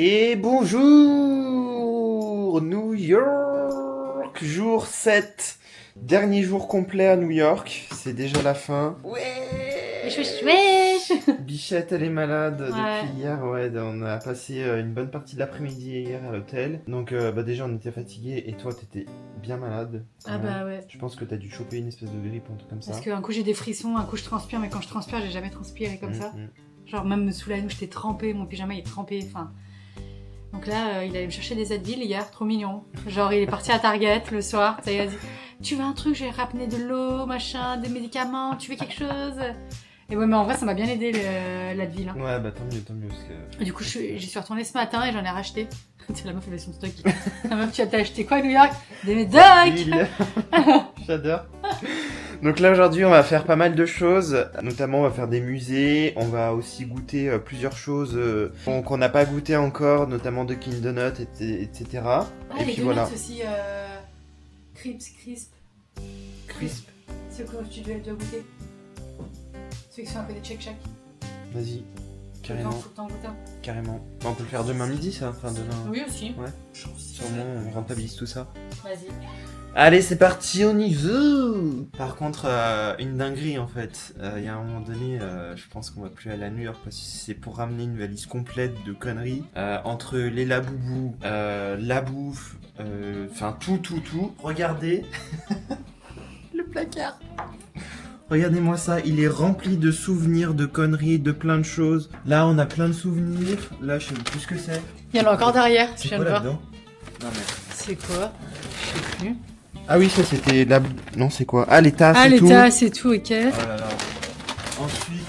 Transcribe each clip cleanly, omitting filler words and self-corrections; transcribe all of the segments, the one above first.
Et bonjour New York, jour 7, dernier jour complet à New York, c'est déjà la fin. Wesh, wesh, wesh. Bichette elle est malade Ouais. depuis hier, ouais, on a passé une bonne partie de l'après-midi hier à l'hôtel. Donc déjà on était fatigués et toi t'étais bien malade. quand Ah même. bah ouais. Je pense que t'as dû choper une espèce de grippe ou un truc comme ça. Parce qu'un coup j'ai des frissons, un coup je transpire, mais quand je transpire, j'ai jamais transpiré comme ça. Mm. Genre même sous la douche, j'étais trempée, mon pyjama il est trempé, enfin... Donc là, il allait me chercher des Advil hier, trop mignon. Genre il est parti à Target le soir, ça, il a dit « Tu veux un truc, j'ai ramené de l'eau, machin, des médicaments, tu veux quelque chose ?» Et ouais, mais en vrai, ça m'a bien aidé l'Advil. Hein. Ouais bah tant mieux parce que... Et du coup, j'y suis retournée ce matin et j'en ai racheté. La meuf avait son stock. La meuf, tu as acheté quoi à New York? Des médocs. J'adore. Donc là aujourd'hui on va faire pas mal de choses, notamment on va faire des musées, on va aussi goûter plusieurs choses qu'on n'a pas goûté encore, notamment de Dunkin' Donuts, etc. Ah, Et les puis donuts voilà. aussi, crisp. Crisp, C'est quoi que tu dois goûter? Ceux qui sont à côté de Shake Shack. vas-y, carrément, Faut que t'en goûtes un. carrément. On peut le faire demain midi ça, enfin demain. Oui aussi. Ouais, sûrement on rentabilise tout ça. Vas-y. Allez c'est parti, on y va. Par contre, une dinguerie en fait, il y a un moment donné, je pense qu'on va plus aller à New York parce que c'est pour ramener une valise complète de conneries, entre les laboubous, la bouffe, enfin tout. Regardez le placard. Regardez-moi ça, il est rempli de souvenirs, de conneries, de plein de choses. Là on a plein de souvenirs, là je sais plus ce que c'est. Il y en a encore derrière, je C'est viens quoi de voir. là-dedans? Non mais... C'est quoi? Je sais plus. Ah oui, ça c'était la... Non, c'est quoi? Ah, les tasses Ah, et les tout. tasses, c'est tout, ok. Oh là là. Ensuite...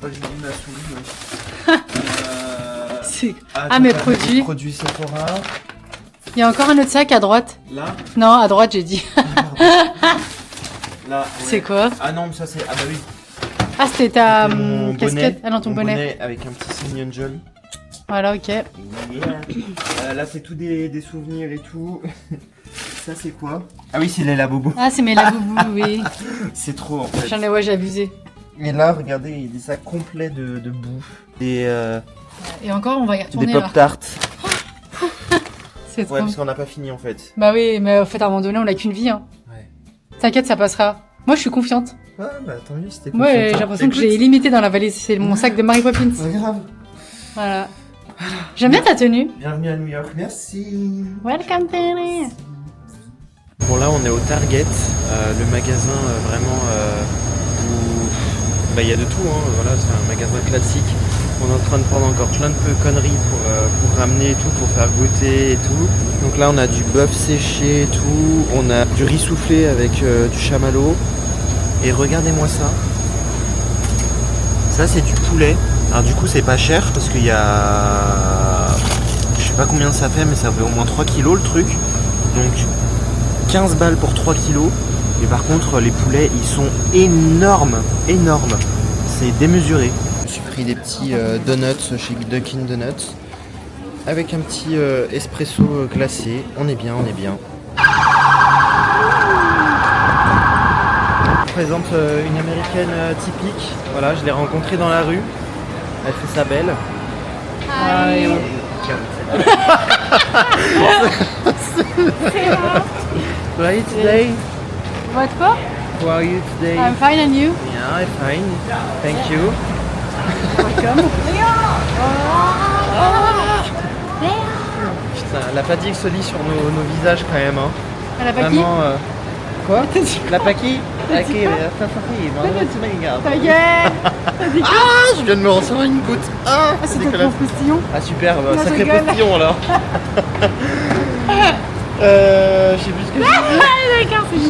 Oh, j'ai mis ma souris, ouais. C'est- Ah, mes t'as produits. des produits Sephora. Il y a encore un autre sac à droite. Là. Non, à droite, j'ai dit. Là, ouais. C'est quoi? Ah non, mais ça c'est... Ah bah oui. Ah, c'était ta Mon casquette. bonnet. Ah non, ton Mon bonnet. avec un petit signe Angel. Voilà, ok. Yeah. Là, c'est tout des souvenirs et tout. Ça, c'est quoi? Ah oui, c'est les Laboubou. Ah, c'est mes laboubous, oui. C'est trop, en fait. J'en ai, ouais, j'ai abusé. Et là, regardez, il y a des sacs complets de bouffe. Et encore, on va y Des retourner là. Pop-Tarts. C'est trop. Ouais, parce qu'on n'a pas fini, en fait. Bah oui, mais en fait, à un moment donné, on n'a qu'une vie. Hein. Ouais. T'inquiète, ça passera. Moi, je suis confiante. Ah bah tant mieux, c'était Moi, j'ai l'impression que j'ai limité dans la valise. C'est mon sac de Mary Poppins. Pas grave. Voilà. J'aime bien ta tenue. Bienvenue à New York, merci. Welcome, Penny. Bon là on est au Target, le magasin vraiment où bah il y a de tout, hein. Voilà, c'est un magasin classique. On est en train de prendre encore plein de conneries pour ramener et tout, pour faire goûter et tout. Donc là on a du bœuf séché et tout, on a du riz soufflé avec du chamallow. Et regardez-moi ça. Ça c'est du poulet. Alors du coup c'est pas cher parce qu'il y a... Je sais pas combien ça fait mais ça fait au moins 3 kilos le truc. Donc 15 balles pour 3 kilos. Mais par contre les poulets ils sont énormes. C'est démesuré. Je me suis pris des petits donuts chez Dunkin' Donuts. Avec un petit espresso glacé. On est bien. Je présente une américaine typique. Voilà, je l'ai rencontrée dans la rue. Elle fait sa belle. Hi. How are you today? What for? How are you today? I'm fine and you? Yeah, I'm fine. Thank you. Welcome. Putain, la fatigue se lit sur nos visages quand même. Hein. Elle a pas qui? Vraiment. Quoi? T'as dit La paki? T'as dit quoi? Ta gueule. Ah, je viens de me recevoir une goutte. Ah, Ah, c'est dégueulasse. ton postillon. Ah super, bah, Non, je sacré rigole. postillon alors. Je sais plus ce que je dis. D'accord, c'est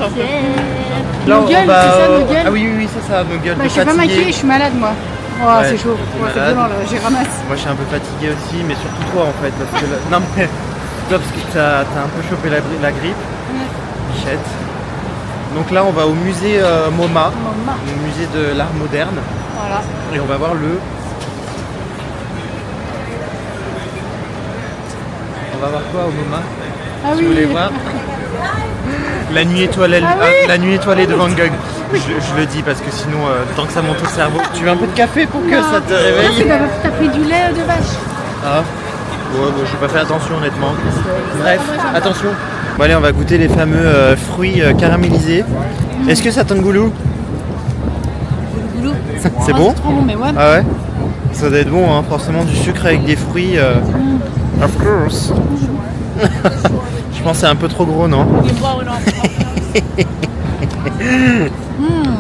Là, Nos on gueules, va- c'est ça, nos gueules. Ah oui, c'est ça, nos gueules. Bah, de je suis pas fatigués. maquillée, je suis malade moi. Oh, Ouais, c'est chaud. t'es Ouais, c'est malade. violent là, j'ai ramasse. Moi je suis un peu fatigué aussi, mais surtout toi en fait. Parce que non mais toi parce que t'as un peu chopé la grippe. Bichette. Donc là on va au musée MoMA, Maman. au musée de l'art moderne. Voilà. Et on va voir le... On va voir quoi au MoMA? Ah Si oui. vous voulez voir. La nuit étoilée, Ah oui. la nuit étoilée de Van Gogh. Je le dis parce que sinon, tant que ça monte au cerveau. Tu veux un peu de café pour que Non. ça te Ah, réveille? c'est t'as pris du lait de vache. Ah. Ouais, bon, j'ai pas fait attention honnêtement. Bref, attention. Bon allez, on va goûter les fameux fruits caramélisés. Est-ce que ça tente goulou? Goulou. C'est bon? C'est trop bon, mais ouais. Ah ouais? Ça doit être bon, hein. Forcément du sucre avec des fruits. Of course. Je pense que c'est un peu trop gros, non?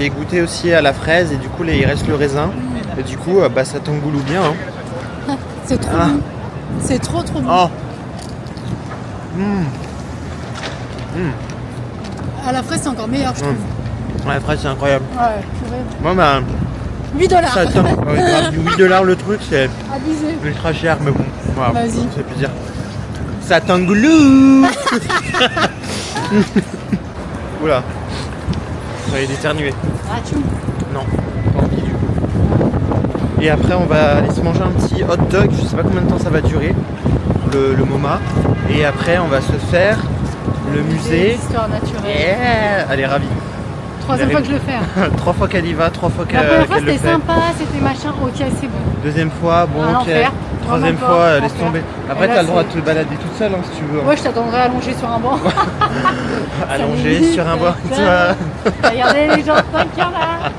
J'ai goûté aussi à la fraise et du coup là il reste le raisin. Et du coup bah ça t'engoulou bien. Hein. C'est trop bon. C'est trop bon. Oh. À la fraise c'est encore meilleur je trouve. Ouais, la fraise c'est incroyable. Ouais, c'est vrai. Bon bah 8$. ça attend. Ouais, 8$ le truc, c'est Abusé. ultra cher mais bon. Voilà, Vas-y. ça fait plaisir. Ça t'engoulou. Oula. J'allais d'éternuer. Ah tu. Non, pas envie du coup. Et après on va aller se manger un petit hot dog, je sais pas combien de temps ça va durer, le MoMA. Et après on va se faire le musée. Histoire naturelle. Yeah. Elle est ravie. Troisième fois que je le fais. Hein. 3 fois qu'elle y va, 3 fois La première fois qu'elle le c'était fait. sympa, c'était machin, ok c'est bon. Deuxième fois, bon Un ok. enfer. Troisième Vraiment fois, pas, laisse enfer. tomber. Après Et là, t'as le droit de c'est- te balader toute seule hein, si tu veux. Ouais je t'attendrai allongé sur un banc. Allongée sur un banc. Regardez les gens de 5 là.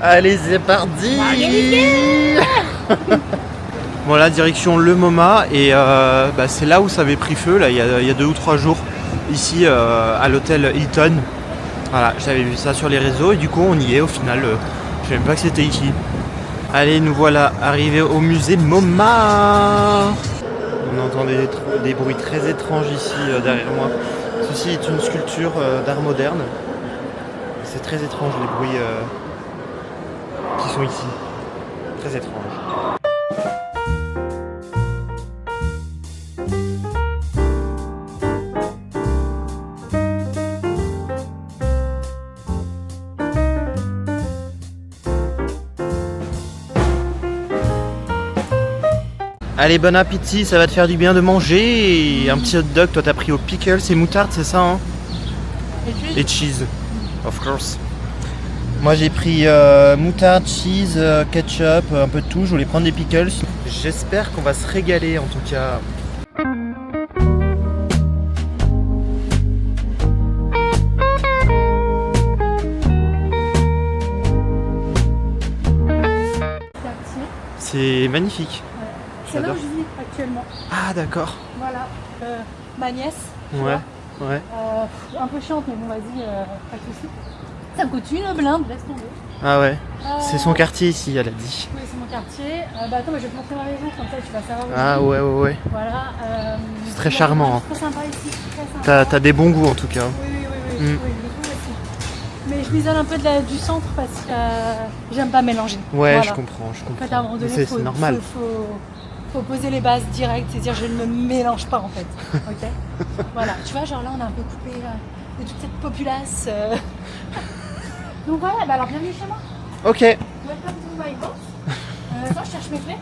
Allez, c'est parti. Bon là, direction le MoMA et bah, c'est là où ça avait pris feu, là, il y a 2 ou 3 jours, ici à l'hôtel Hilton. Voilà, j'avais vu ça sur les réseaux et du coup on y est au final. Je savais même pas que c'était ici. Allez, nous voilà arrivés au musée MoMA. On entend des bruits très étranges ici derrière moi. Ceci est une sculpture d'art moderne. C'est très étrange les bruits qui sont ici. Très étrange. Allez, bon appétit, ça va te faire du bien de manger. Un petit hot dog, toi t'as pris au pickles et moutarde, c'est ça hein? Et cheese, of course. Moi j'ai pris moutarde, cheese, ketchup, un peu de tout. Je voulais prendre des pickles. J'espère qu'on va se régaler en tout cas. C'est magnifique. C'est là où J'adore. je vis actuellement. Ah d'accord. Voilà. Ma nièce. tu Ouais, vois, ouais. un peu chiante, mais bon, vas-y, pas de soucis. Ça me coûte une blinde, laisse tomber. Ah ouais. C'est son quartier ici, elle a dit. Oui, c'est mon quartier. Bah attends, mais je vais te montrer ma maison, comme ça tu vas savoir où Ah je vis. ouais, ouais, ouais. Voilà. C'est très charmant, hein. C'est très sympa ici, très sympa. T'as des bons goûts en tout cas. Oui, oui, oui, oui, Mm. oui, le goût aussi. Mais je m'isole un peu du centre parce que j'aime pas mélanger. Ouais, Voilà. je comprends, je En fait, à un moment comprends. donné, C'est normal. faut poser les bases directes, c'est-à-dire je ne me mélange pas en fait. Ok. Voilà. Tu vois, genre là, on a un peu coupé de toute cette populace. Donc voilà. Bah alors, bienvenue chez moi. Ok. Welcome to my house. Attends, je cherche mes clés.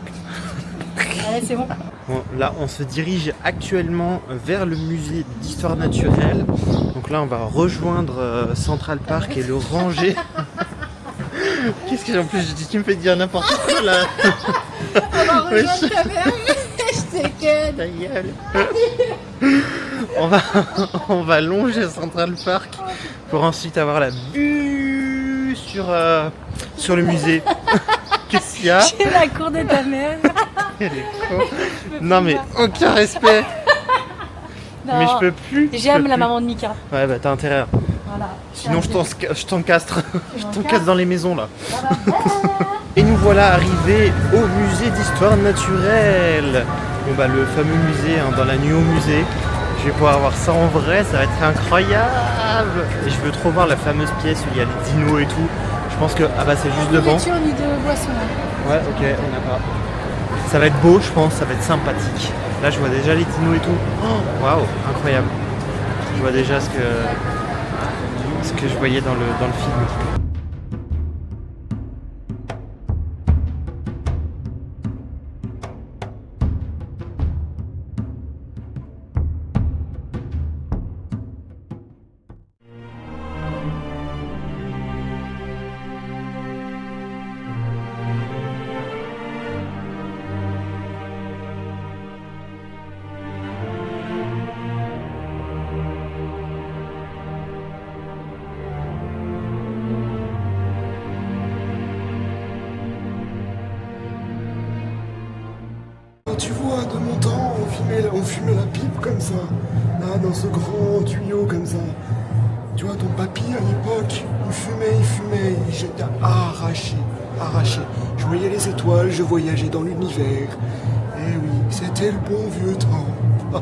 Allez, c'est bon. Bon, là, on se dirige actuellement vers le musée d'histoire naturelle. Donc là, on va rejoindre Central Park et le ranger. Qu'est-ce que en plus je dis, tu me fais dire n'importe quoi là. On va Ouais, rejoindre ta mère. Je t'ai Ta gueule. on va longer Central Park pour ensuite avoir la vue sur le musée. Qu'est-ce qu'il y a? J'ai la cour de ta mère. Elle est con. Non mais aucun respect. Non. Mais je peux plus. J'aime la maman de Mika. Ouais bah t'as intérêt. Voilà. Sinon je t'encastre. Je t'encastre dans les maisons là. Voilà. Et nous voilà arrivés au musée d'histoire naturelle. Bon bah le fameux musée, hein, dans la nuit au musée. Je vais pouvoir voir ça en vrai, ça va être incroyable. Et je veux trop voir la fameuse pièce où il y a les dinos et tout. Je pense que ah bah c'est juste devant. Nourriture ni de boisson. Hein. Ouais ok, on n'a pas. Ça va être beau je pense, ça va être sympathique. Là je vois déjà les dinos et tout. Oh, waouh, incroyable. Je vois déjà ce que je voyais dans le film. tu vois, de mon temps, on fumait la pipe comme ça. Là, dans ce grand tuyau comme ça. Tu vois, ton papy, à l'époque, il fumait, j'étais arraché. Je voyais les étoiles, je voyageais dans l'univers. Eh oui, c'était le bon vieux temps.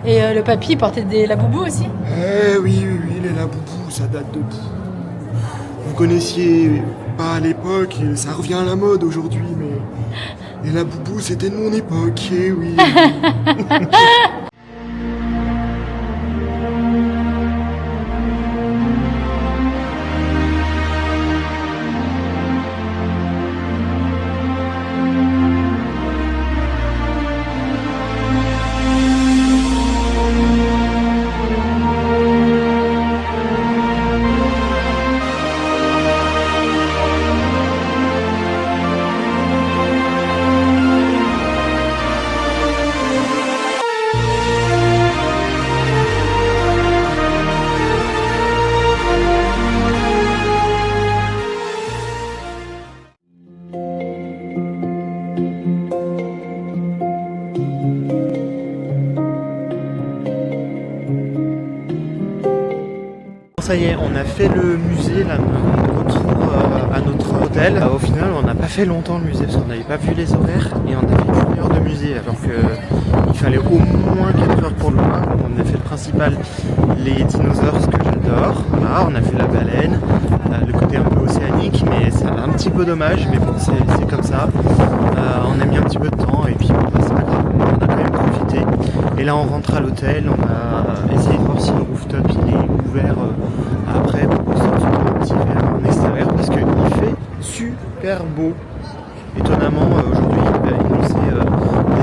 Et le papy, il portait des laboubous aussi? Eh oui, les laboubous, ça date de... Vous connaissiez pas à l'époque, ça revient à la mode aujourd'hui, mais... Les laboubous, c'était de mon époque, eh oui. Ça y est, on a fait le musée, là, on retourne à notre hôtel. Au final, on n'a pas fait longtemps le musée parce qu'on n'avait pas vu les horaires et on a fait 1 heure de musée alors qu'il fallait au moins 4 heures pour le voir. On a fait le principal, les dinosaures, ce que j'adore. Voilà, on a fait la baleine, le côté un peu océanique, mais c'est un petit peu dommage, mais bon, c'est comme ça. On a mis un petit peu de temps et puis bon, c'est pas grave, on a quand même profité. Et là, on rentre à l'hôtel, on a essayé de voir si le rooftop il est ouvert après pour sortir un petit verre en extérieur parce qu'il fait super beau. Étonnamment, aujourd'hui, il avait annoncé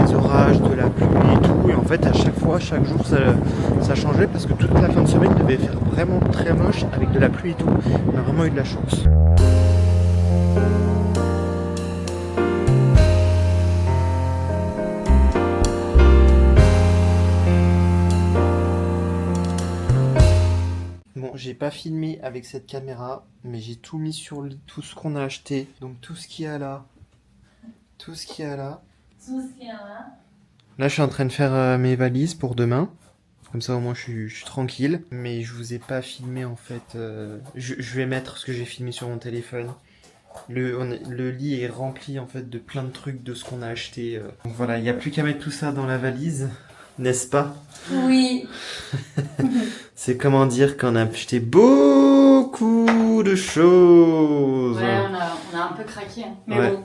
des orages, de la pluie et tout. Et en fait, à chaque fois, chaque jour, ça changeait parce que toute la fin de semaine devait faire vraiment très moche avec de la pluie et tout. On a vraiment eu de la chance. Bon, j'ai pas filmé avec cette caméra, mais j'ai tout mis sur le lit, tout ce qu'on a acheté. Donc tout ce qu'il y a là. Là, je suis en train de faire mes valises pour demain. Comme ça, au moins, je suis tranquille. Mais je vous ai pas filmé, en fait. Je vais mettre ce que j'ai filmé sur mon téléphone. Le lit est rempli, en fait, de plein de trucs de ce qu'on a acheté. Donc voilà, il n'y a plus qu'à mettre tout ça dans la valise. N'est-ce pas? Oui. C'est comment dire qu'on a acheté beaucoup de choses. Ouais, on a un peu craqué. Hein. Mais Ouais. bon.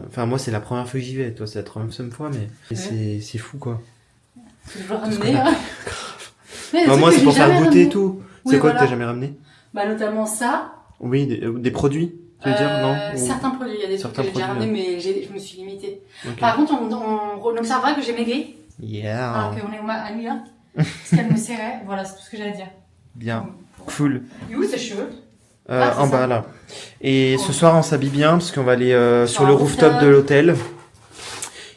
Enfin, moi, c'est la première fois que j'y vais. Toi, c'est la troisième fois, mais c'est fou, quoi. Faut toujours Tout ce ramener. qu'on a- Hein. Mais Bah, moi, que c'est pour j'ai faire jamais goûter et ramené. tout. Oui, C'est quoi que voilà. t'as jamais ramené? Bah, notamment ça. Oui, des produits, tu veux dire, non? Ou- Certains produits, il y a des trucs que Certains j'ai déjà produits, ramenés, mais je me suis limitée. Ok. Par contre, on observera que j'ai maigri, Yeah. alors qu'on est à New York, parce qu'elle me serrait. Voilà, c'est tout ce que j'ai à dire. Bien. Cool. Et où ses cheveux? Ah, c'est En ça. bas, là. Et ce soir, on s'habille bien, parce qu'on va aller sur un le rooftop rooftop. de l'hôtel.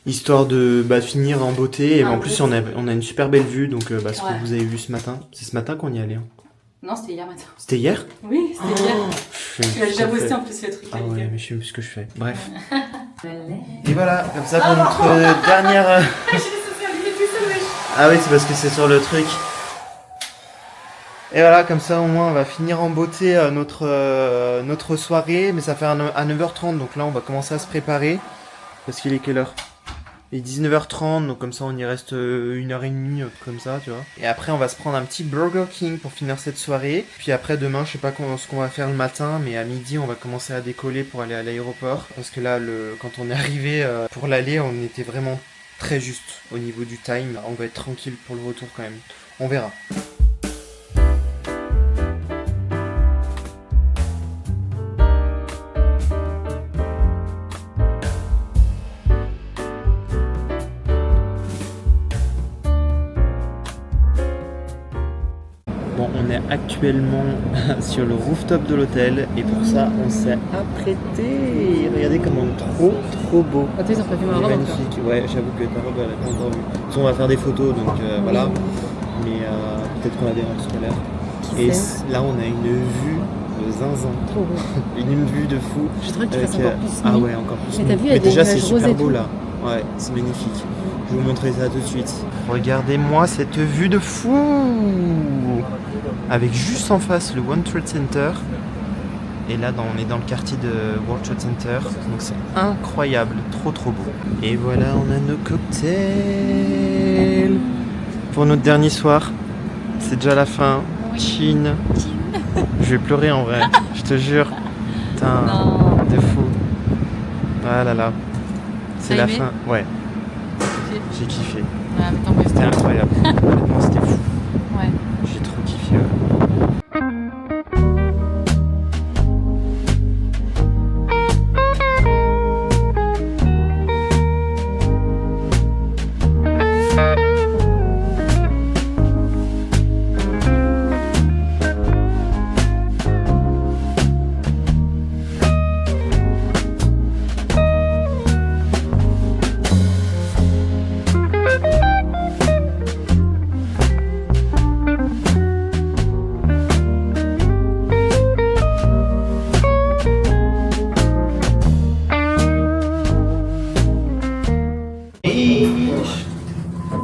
Histoire de finir en beauté. Et Ah, en plus, oui. on a une super belle vue. Donc, ce Ouais. que vous avez vu ce matin. C'est ce matin qu'on y allait. Hein. Non, c'était hier matin. C'était hier? Oui, c'était hier. Je sais Tu plus l'as ce déjà qu'on posté fait. en plus le truc. Ah là, ouais, nickel. mais je sais même plus ce que je fais. Bref. Ouais. Et voilà, comme ça pour notre dernière... Je suis censée allumer tout seul, wesh. Ah oui, c'est parce que c'est sur le truc. Et voilà, comme ça au moins on va finir en beauté notre soirée. Mais ça fait à 9h30, donc là on va commencer à se préparer. Parce qu'il est quelle heure? Il est 19h30, donc comme ça on y reste 1h30, comme ça, tu vois. Et après on va se prendre un petit Burger King pour finir cette soirée. Puis après demain, je sais pas ce qu'on va faire le matin, mais à midi on va commencer à décoller pour aller à l'aéroport. Parce que là, quand on est arrivé pour l'aller, on était vraiment très juste au niveau du time. On va être tranquille pour le retour quand même. On verra. Bon, on est actuellement sur le rooftop de l'hôtel et pour ça, on s'est apprêté. Regardez comment trop beau. Attends, ils ont pas vu ma Il est robe encore. magnifique. Ouais, j'avoue que ta robe, elle a pas encore vu. De toute façon, on va faire des photos, donc voilà. Mais peut-être qu'on la verra tout à l'heure. Et là, on a une vue de zinzin. Trop beau. Une vue de fou. Je voudrais que tu fasses Avec, encore plus. Ah nuit. ouais, encore plus. Mais t'as nuit. vu, il y a Mais des déjà, c'est nuages roses super et beau tout. là. Ouais, c'est magnifique. Je vais vous montrer ça tout de suite. Regardez-moi cette vue de fou! Avec juste en face le World Trade Center. Et là, on est dans le quartier de World Trade Center. Donc c'est incroyable, trop beau. Et voilà, on a nos cocktails. Pour notre dernier soir. C'est déjà la fin. Oui. Chine. Je vais pleurer en vrai, je te jure. Putain, Non. de fou. Ah là là. C'est T'as la aimé fin. Ouais, j'ai kiffé. Ah, mais tant mieux, C'était incroyable. Honnêtement, c'était fou. Ouais. J'ai trop kiffé. Ouais.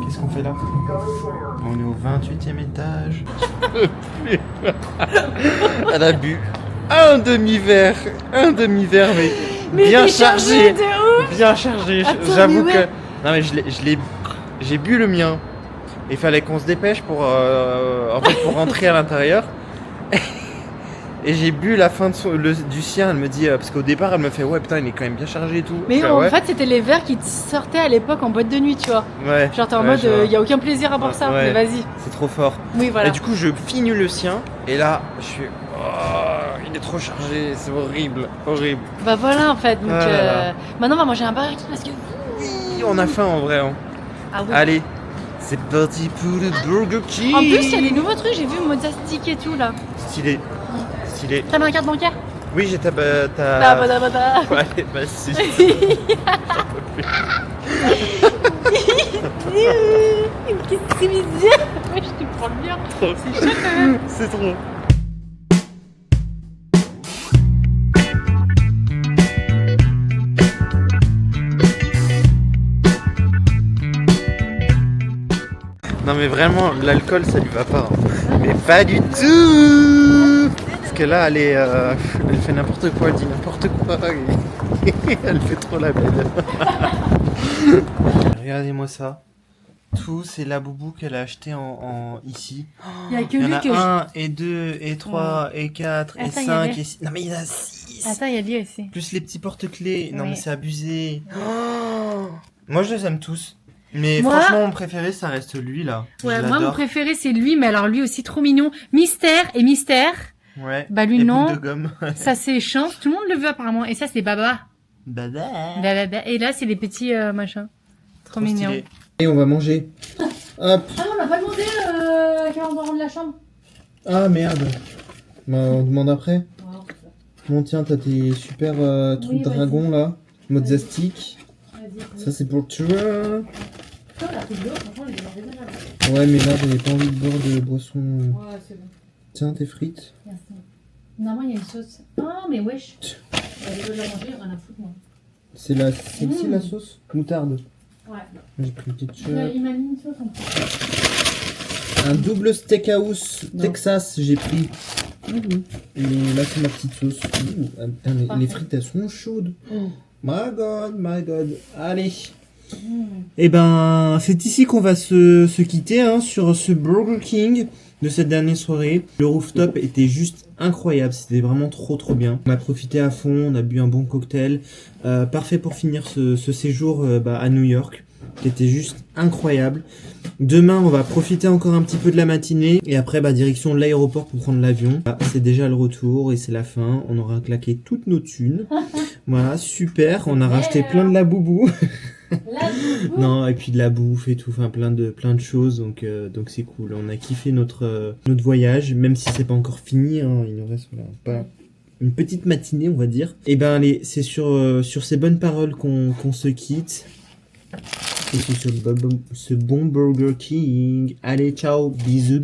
Qu'est-ce qu'on fait là? On est au 28e étage. Elle a bu un demi-verre, mais bien t'es chargé, de ouf. bien chargé. Attends, J'avoue mais que ouais. non mais j'ai bu le mien. Il fallait qu'on se dépêche pour pour rentrer à l'intérieur. Et j'ai bu la fin du sien, elle me dit, parce qu'au départ elle me fait ouais putain il est quand même bien chargé et tout. Mais Je fais, en ouais. fait, c'était les verres qui te sortaient à l'époque en boîte de nuit, tu vois. Ouais. Genre, t'es en Ouais, mode, je vois. y a aucun plaisir à boire ça, Ouais. mais vas-y. C'est trop fort. Oui, voilà. Et du coup je finis le sien, et là je suis, oh, il est trop chargé, c'est horrible, horrible. Bah voilà, en fait. Donc, Ah là là. maintenant, on va manger un burger King parce que. Oui, on a faim en vrai. Hein. Ah oui. Allez, c'est parti pour le Burger King. En plus, il y a des nouveaux trucs, j'ai vu mozza stick et tout là. Stylé, stylé. T'as ma carte bancaire? Oui, j'ai ta... Bah, bah, bah, bah. Ouais, allez, vas-y. Qu'est-ce que c'est bizarre? Ouais, je te prends bien. C'est chaud quand même. C'est trop. Non mais vraiment, l'alcool ça lui va pas. Hein. Mais pas du tout. Parce que là, elle fait n'importe quoi, elle dit n'importe quoi. Et elle fait trop la belle. Regardez-moi ça. Tout, c'est la boubou qu'elle a acheté ici. Il y a que Il y en lui a que je. 1, et 2, et 3, et 4, et Attends, il y 5, avait- et 6. Non mais il y en a 6. Attends, il y a lui aussi. Plus les petits porte-clés. Non Oui. mais c'est abusé. Oh. Moi je les aime tous. Mais Moi- franchement mon préféré ça reste lui là. Ouais, Je moi mon l'adore. préféré c'est lui, mais alors lui aussi trop mignon. Mystère et Mystère. Ouais. Bah lui Et non. boule de gomme. Ça c'est Chance, tout le monde le veut apparemment. Et ça c'est Baba. Baba. Baba. Et là c'est les petits machins. Trop mignon. Stylé. Et on va manger. Hop. Ah non, on n'a pas demandé quand on va rendre la chambre. Ah merde. Bah, on demande après. Bon tiens, t'as tes super trucs Oui, vas-y. dragons là. Mozza stick. Ça c'est pour toi. Ouais mais là j'avais pas envie de boire de boisson. Ouais, c'est bon. Tiens tes frites. Merci. Normalement, il y a une sauce. Oh, mais wesh. Elle veut la manger, rien à foutre, moi. C'est celle-ci la sauce moutarde. Ouais. J'ai pris le ketchup. Il m'a mis une sauce en plus. Un double steakhouse Non. Texas j'ai pris. Et là c'est ma petite sauce. Ah, putain, mais Parfait. les frites elles sont chaudes. My god, my god. Allez. Et ben c'est ici qu'on va se quitter hein, sur ce Burger King de cette dernière soirée. Le rooftop était juste incroyable, c'était vraiment trop bien. On a profité à fond, on a bu un bon cocktail. Parfait pour finir ce séjour à New York, qui était juste incroyable. Demain, on va profiter encore un petit peu de la matinée et après, direction de l'aéroport pour prendre l'avion. C'est déjà le retour et c'est la fin. On aura claqué toutes nos thunes. Voilà, super. On a racheté plein de la boubou. Non, et puis de la bouffe et tout, enfin plein de choses, donc c'est cool. On a kiffé notre voyage, même si c'est pas encore fini. Hein, il nous reste pas une petite matinée, on va dire. Et ben allez, c'est sur ces bonnes paroles qu'on se quitte. Et c'est sur ce bon Burger King. Allez, ciao, bisous.